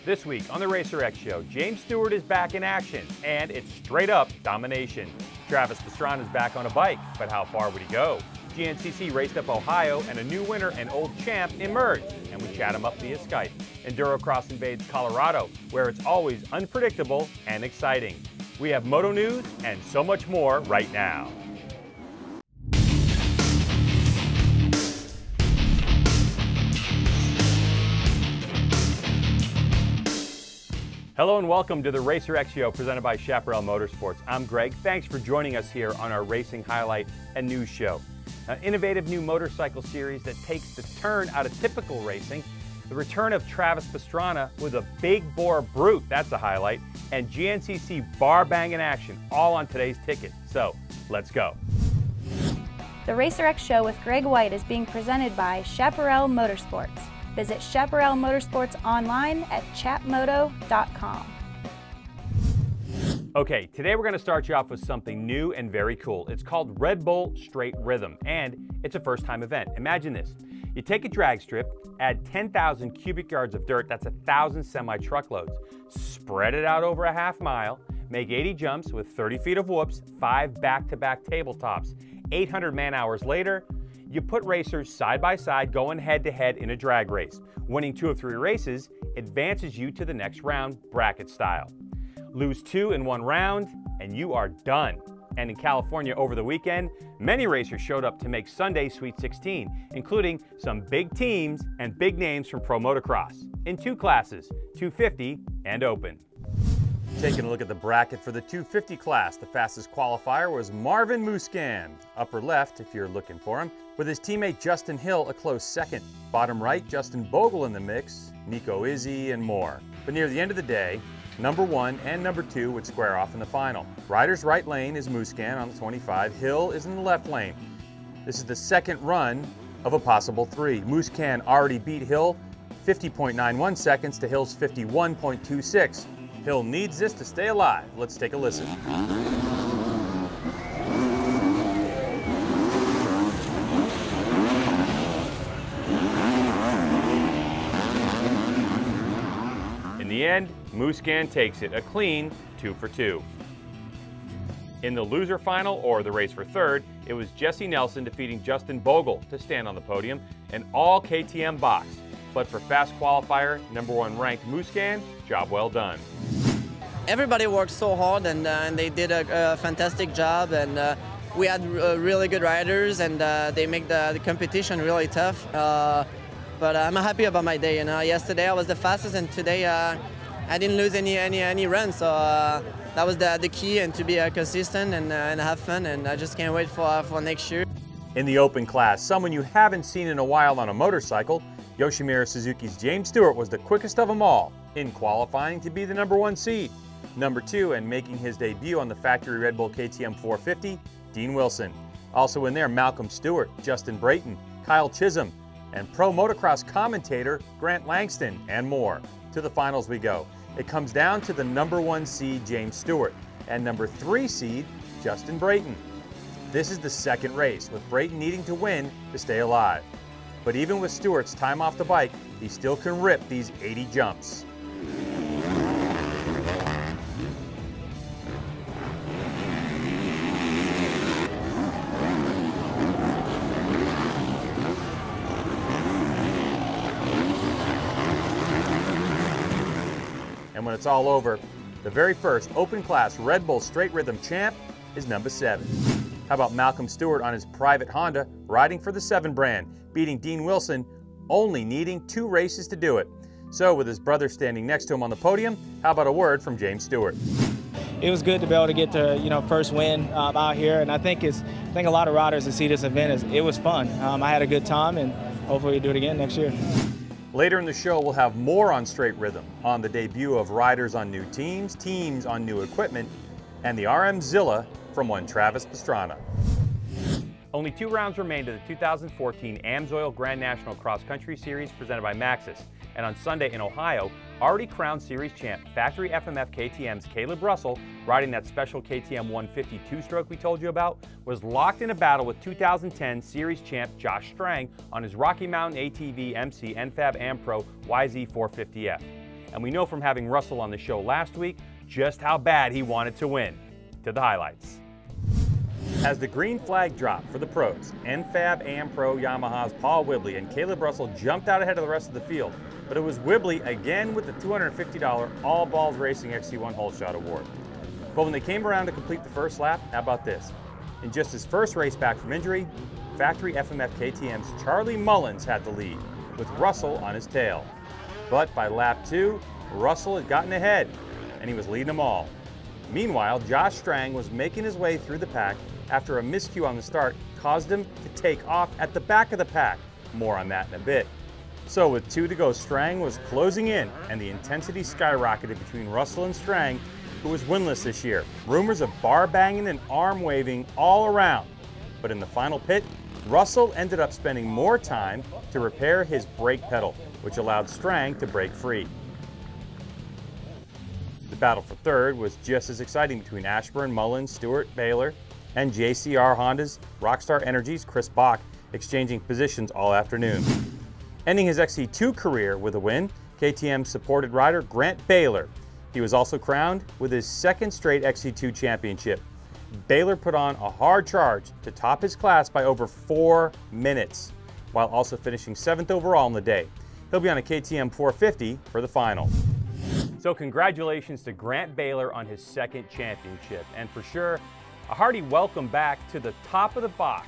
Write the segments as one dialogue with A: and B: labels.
A: This week on the Racer X Show, James Stewart is back in action, and it's straight up domination. Travis Pastrana is back on a bike, but how far would he go? GNCC raced up Ohio, and a new winner and old champ emerged, and we chat him up via Skype. Endurocross invades Colorado, where it's always unpredictable and exciting. We have moto news and so much more right now. Hello and welcome to the Racer X Show presented by Chaparral Motorsports. I'm Greg. Thanks for joining us here on our racing highlight and news show. An innovative new motorcycle series that takes the turn out of typical racing, the return of Travis Pastrana with a big bore brute, that's a highlight, and GNCC bar banging action, all on today's ticket. So, let's go.
B: The Racer X Show with Greg White is being presented by Chaparral Motorsports. Visit Chaparral Motorsports online at chapmoto.com.
A: Okay, today we're going to start you off with something new and very cool. It's called Red Bull Straight Rhythm, and it's a first-time event. Imagine this. You take a drag strip, add 10,000 cubic yards of dirt, that's 1,000 semi-truckloads, spread it out over a half mile, make 80 jumps with 30 feet of whoops, 5 back-to-back tabletops. 800 man-hours later, you put racers side by side going head-to-head in a drag race. Winning 2 of 3 races advances you to the next round, bracket style. Lose 2 in 1 round, and you are done. And in California over the weekend, many racers showed up to make Sunday's Sweet 16, including some big teams and big names from Pro Motocross, in 2 classes, 250 and Open. Taking a look at the bracket for the 250 class, the fastest qualifier was Marvin Musquin, upper left if you're looking for him, with his teammate Justin Hill a close second. Bottom right, Justin Bogle in the mix, Nico Izzy, and more. But near the end of the day, number 1 and number 2 would square off in the final. Ryder's right lane is Musquin on the 25, Hill is in the left lane. This is the second run of a possible 3. Musquin already beat Hill 50.91 seconds to Hill's 51.26. Hill needs this to stay alive. Let's take a listen. In the end, Musquin takes it, a clean 2 for 2. In the loser final, or the race for third, it was Jesse Nelson defeating Justin Bogle to stand on the podium, an all KTM box. But for fast qualifier, number 1 ranked Musquin, job well done.
C: Everybody worked so hard and they did a fantastic job, and we had really good riders, and they make the competition really tough. But I'm happy about my day. Yesterday I was the fastest, and today I didn't lose any runs. So that was the key, and to be consistent and have fun. And I just can't wait for next year.
A: In the Open class, someone you haven't seen in a while on a motorcycle, Yoshimura Suzuki's James Stewart was the quickest of them all in qualifying to be the number 1 seed. Number 2, and making his debut on the factory Red Bull KTM 450, Dean Wilson. Also in there, Malcolm Stewart, Justin Brayton, Kyle Chisholm, and Pro Motocross commentator Grant Langston, and more. To the finals we go. It comes down to the number 1 seed, James Stewart, and number 3 seed, Justin Brayton. This is the second race, with Brayton needing to win to stay alive. But even with Stewart's time off the bike, he still can rip these 80 jumps. And when it's all over, the very first Open class Red Bull Straight Rhythm champ is number 7. How about Malcolm Stewart on his private Honda, riding for the 7 brand, beating Dean Wilson, only needing 2 races to do it. So with his brother standing next to him on the podium, how about a word from James Stewart?
D: It was good to be able to get the first win out here, and I think a lot of riders that see this event, it was fun. I had a good time, and hopefully we do it again next year.
A: Later in the show, we'll have more on Straight Rhythm, on the debut of riders on new teams, teams on new equipment, and the RMZilla from one Travis Pastrana. Only 2 rounds remain to the 2014 AMSOIL Grand National Cross Country Series presented by Maxxis. And on Sunday in Ohio, already crowned series champ Factory FMF KTM's Caleb Russell, riding that special KTM 150 2-stroke we told you about, was locked in a battle with 2010 series champ Josh Stang on his Rocky Mountain ATV MC NFAB AmPro YZ450F. And we know from having Russell on the show last week just how bad he wanted to win. To the highlights. As the green flag dropped for the pros, NFAB AM Pro Yamaha's Paul Whibley and Caleb Russell jumped out ahead of the rest of the field. But it was Whibley again with the $250 All Balls Racing XC1 Hole Shot Award. But when they came around to complete the first lap, how about this? In just his first race back from injury, factory FMF KTM's Charlie Mullins had the lead, with Russell on his tail. But by lap 2, Russell had gotten ahead, and he was leading them all. Meanwhile, Josh Stang was making his way through the pack after a miscue on the start caused him to take off at the back of the pack. More on that in a bit. So with 2 to go, Stang was closing in, and the intensity skyrocketed between Russell and Stang, who was winless this year. Rumors of bar banging and arm waving all around. But in the final pit, Russell ended up spending more time to repair his brake pedal, which allowed Stang to break free. The battle for third was just as exciting between Ashburn, Mullins, Stewart, Baylor, and JCR Honda's Rockstar Energy's Chris Bach, exchanging positions all afternoon. Ending his XC2 career with a win, KTM supported rider Grant Baylor. He was also crowned with his second straight XC2 championship. Baylor put on a hard charge to top his class by over 4 minutes, while also finishing 7th overall in the day. He'll be on a KTM 450 for the final. So congratulations to Grant Baylor on his second championship, and for sure, a hearty welcome back to the top of the box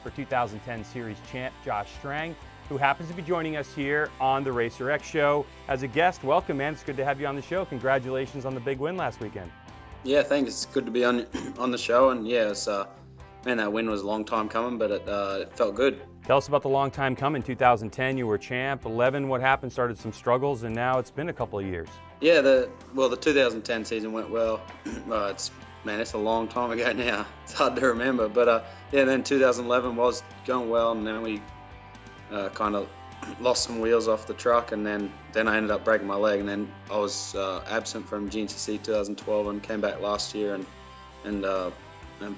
A: for 2010 Series champ Josh Stang, who happens to be joining us here on the Racer X Show as a guest. Welcome, man. It's good to have you on the show. Congratulations on the big win last weekend.
E: Yeah, thanks. It's good to be on the show, and yeah, it's, man, that win was a long time coming, but it felt good.
A: Tell us about the long time coming. 2010, you were champ. 11, what happened? Started some struggles, and now it's been a couple of years.
E: Yeah, the 2010 season went well. It's a long time ago now. It's hard to remember, but yeah, then 2011 was going well, and then we kind of lost some wheels off the truck, and then I ended up breaking my leg, and then I was absent from GNCC 2012 and came back last year, and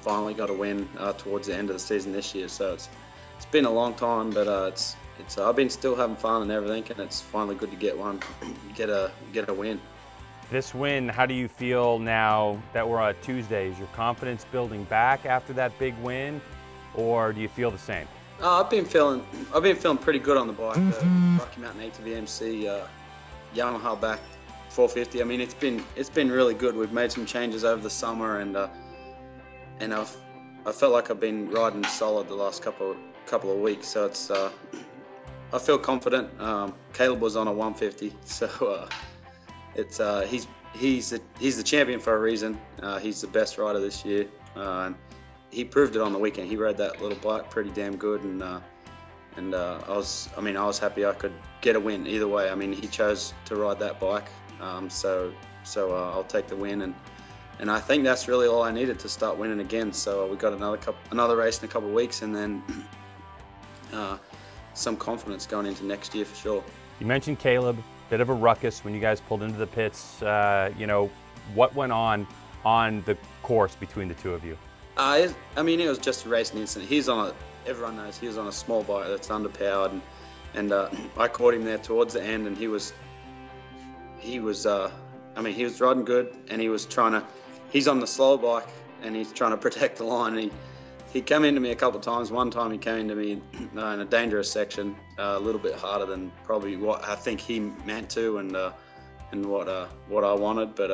E: finally got a win towards the end of the season this year. So it's been a long time, but I've been still having fun and everything, and it's finally good to get a win.
A: This win, how do you feel now that we're on Tuesday? Is your confidence building back after that big win, or do you feel the same?
E: I've been feeling pretty good on the bike. The Rocky Mountain ATV Yamaha back 450. I mean, it's been really good. We've made some changes over the summer, and I felt like I've been riding solid the last couple of weeks. So it's I feel confident. Caleb was on a 150, so he's the champion for a reason. He's the best rider this year. And he proved it on the weekend. He rode that little bike pretty damn good, and I was happy I could get a win either way. I mean, he chose to ride that bike, so I'll take the win, and I think that's really all I needed to start winning again. So we got another race in a couple of weeks, and then some confidence going into next year for sure.
A: You mentioned Caleb, bit of a ruckus when you guys pulled into the pits. What went on the course between the two of you?
E: It was just a racing incident. Everyone knows he was on a small bike that's underpowered, and I caught him there towards the end, and he was riding good, and he's on the slow bike, and he's trying to protect the line. And he came into me a couple of times. One time he came into me in a dangerous section, a little bit harder than probably what I think he meant to, and what I wanted, but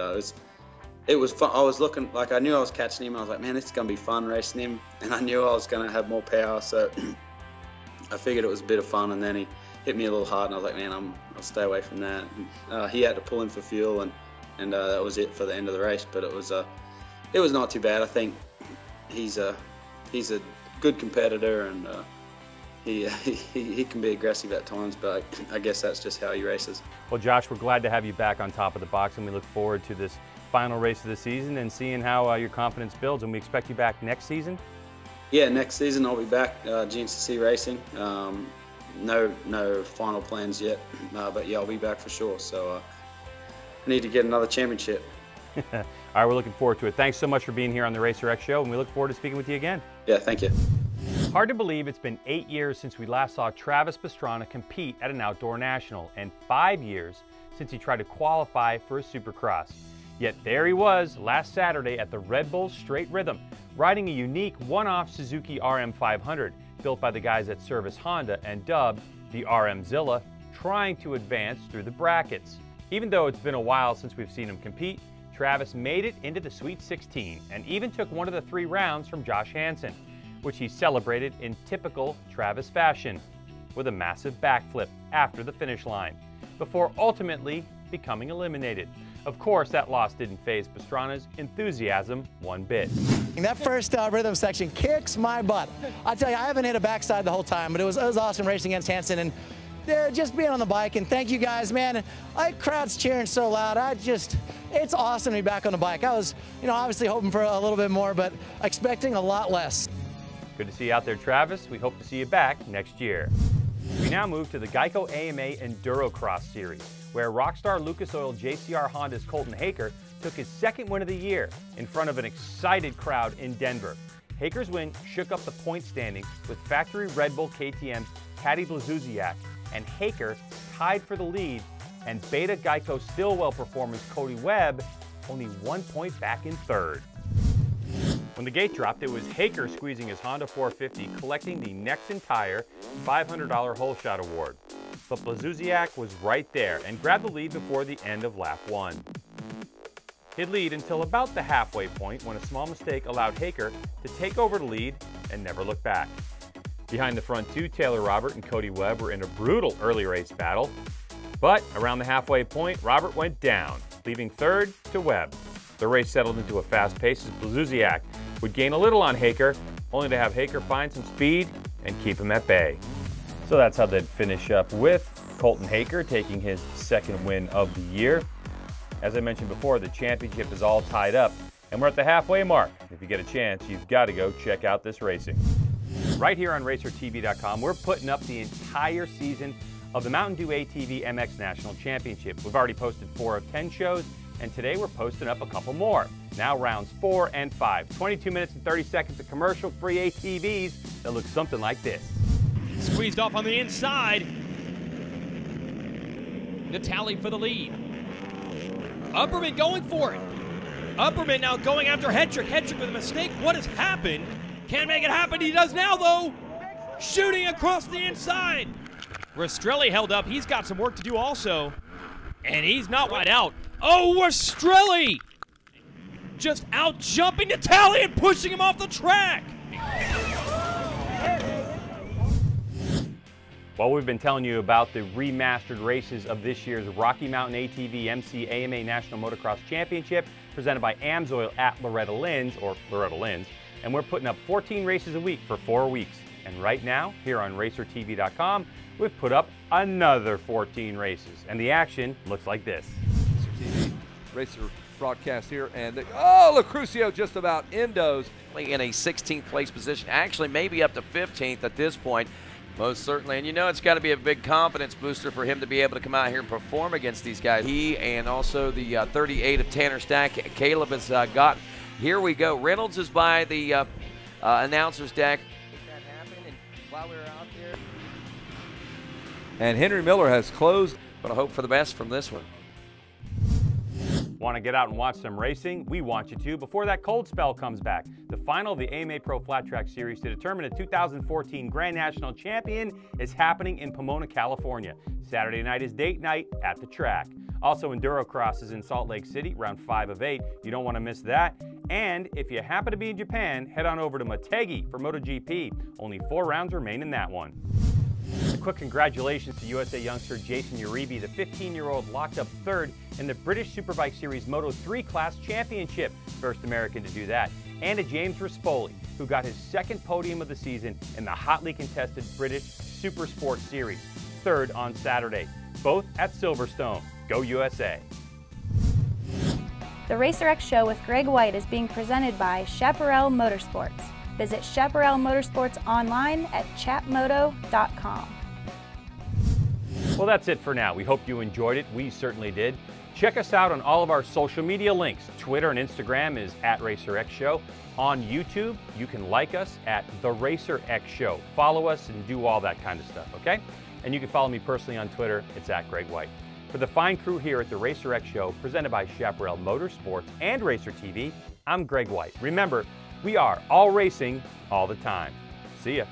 E: it was fun. I was looking, like, I knew I was catching him. I was like, man, this is going to be fun racing him. And I knew I was going to have more power, so I figured it was a bit of fun. And then he hit me a little hard, and I was like, man, I'll stay away from that. And, he had to pull in for fuel, and that was it for the end of the race. But it was not too bad. I think he's a good competitor, and he can be aggressive at times, but I guess that's just how he races.
A: Well, Josh, we're glad to have you back on top of the box, and we look forward to this final race of the season and seeing how your confidence builds. And we expect you back next season?
E: Yeah, next season I'll be back GNCC racing. No final plans yet, but yeah, I'll be back for sure. So I need to get another championship.
A: All right, we're looking forward to it. Thanks so much for being here on the Racer X Show, and we look forward to speaking with you again.
E: Yeah, thank you.
A: Hard to believe it's been 8 years since we last saw Travis Pastrana compete at an outdoor national, and 5 years since he tried to qualify for a Supercross. Yet there he was last Saturday at the Red Bull Straight Rhythm, riding a unique one-off Suzuki RM500 built by the guys at Service Honda and dubbed the RMzilla, trying to advance through the brackets. Even though it's been a while since we've seen him compete, Travis made it into the Sweet 16 and even took one of the 3 rounds from Josh Hansen, which he celebrated in typical Travis fashion with a massive backflip after the finish line, before ultimately becoming eliminated. Of course, that loss didn't faze Pastrana's enthusiasm one bit.
F: That first rhythm section kicks my butt. I'll tell you, I haven't hit a backside the whole time, but it was awesome racing against Hansen and just being on the bike. And thank you guys, man. Crowd's cheering so loud. It's awesome to be back on the bike. I was, obviously hoping for a little bit more, but expecting a lot less.
A: Good to see you out there, Travis. We hope to see you back next year. We now move to the Geico AMA Endurocross Series, where rockstar Lucas Oil JCR Honda's Colton Haker took his 2nd win of the year in front of an excited crowd in Denver. Haker's win shook up the point standings with factory Red Bull KTM's Tadej Blazusiak, and Haker tied for the lead, and Beta Geico Stillwell Performance Cody Webb only 1 point back in 3rd. When the gate dropped, it was Haker squeezing his Honda 450, collecting the Nexen Tire $500 hole shot award. But Blazusiak was right there and grabbed the lead before the end of lap 1. He'd lead until about the halfway point when a small mistake allowed Haker to take over the lead and never look back. Behind the front 2, Taylor Robert and Cody Webb were in a brutal early race battle, but around the halfway point, Robert went down, leaving 3rd to Webb. The race settled into a fast pace as Blazusiak would gain a little on Haker, only to have Haker find some speed and keep him at bay. So that's how they'd finish up with Colton Haker taking his 2nd win of the year. As I mentioned before, the championship is all tied up, and we're at the halfway mark. If you get a chance, you've got to go check out this racing. Right here on RacerTV.com, we're putting up the entire season of the Mountain Dew ATV MX National Championship. We've already posted 4 of 10 shows, and today we're posting up a couple more. Now rounds 4 and 5. 22 minutes and 30 seconds of commercial-free ATVs that look something like this.
G: Squeezed off on the inside. Natali for the lead. Upperman going for it. Upperman now going after Hetrick. Hetrick with a mistake. What has happened? Can't make it happen. He does now, though. Shooting across the inside. Rastrelli held up. He's got some work to do also. And he's not wide out. Oh, Rastrelli! Just out jumping Natali and pushing him off the track.
A: Well, we've been telling you about the remastered races of this year's Rocky Mountain ATV MC AMA National Motocross Championship presented by AMSOIL at Loretta Lynn's, and we're putting up 14 races a week for 4 weeks. And right now, here on RacerTV.com, we've put up another 14 races, and the action looks like this.
H: TV Racer broadcast here, and Lucrucio just about endos.
I: In a 16th place position, actually maybe up to 15th at this point. Most certainly, and it's got to be a big confidence booster for him to be able to come out here and perform against these guys. He and also the 38 of Tanner Stack, Caleb has got. Here we go. Reynolds is by the announcer's deck. Make that happen, and while we were out there.
H: And Henry Miller has closed.
I: But I hope for the best from this one.
A: Want to get out and watch some racing? We want you to before that cold spell comes back. The final of the AMA Pro Flat Track Series to determine a 2014 Grand National Champion is happening in Pomona, California. Saturday night is date night at the track. Also, Endurocross is in Salt Lake City, round 5 of 8. You don't want to miss that. And if you happen to be in Japan, head on over to Motegi for MotoGP. Only 4 rounds remain in that one. A quick congratulations to USA youngster Jason Uribe, the 15-year-old locked up 3rd in the British Superbike Series Moto3 Class Championship, first American to do that, and to James Rispoli, who got his 2nd podium of the season in the hotly contested British Super Sport Series, 3rd on Saturday, both at Silverstone. Go USA!
B: The Racer X Show with Greg White is being presented by Chaparral Motorsports. Visit Chaparral Motorsports online at chatmoto.com.
A: Well, that's it for now. We hope you enjoyed it. We certainly did. Check us out on all of our social media links. Twitter and Instagram is @RacerXShow. On YouTube, you can like us at The Racer X Show. Follow us and do all that kind of stuff, okay? And you can follow me personally on Twitter. It's @GregWhite. For the fine crew here at the Racer X Show, presented by Chaparral Motorsports and Racer TV, I'm Greg White. Remember, we are all racing all the time. See ya.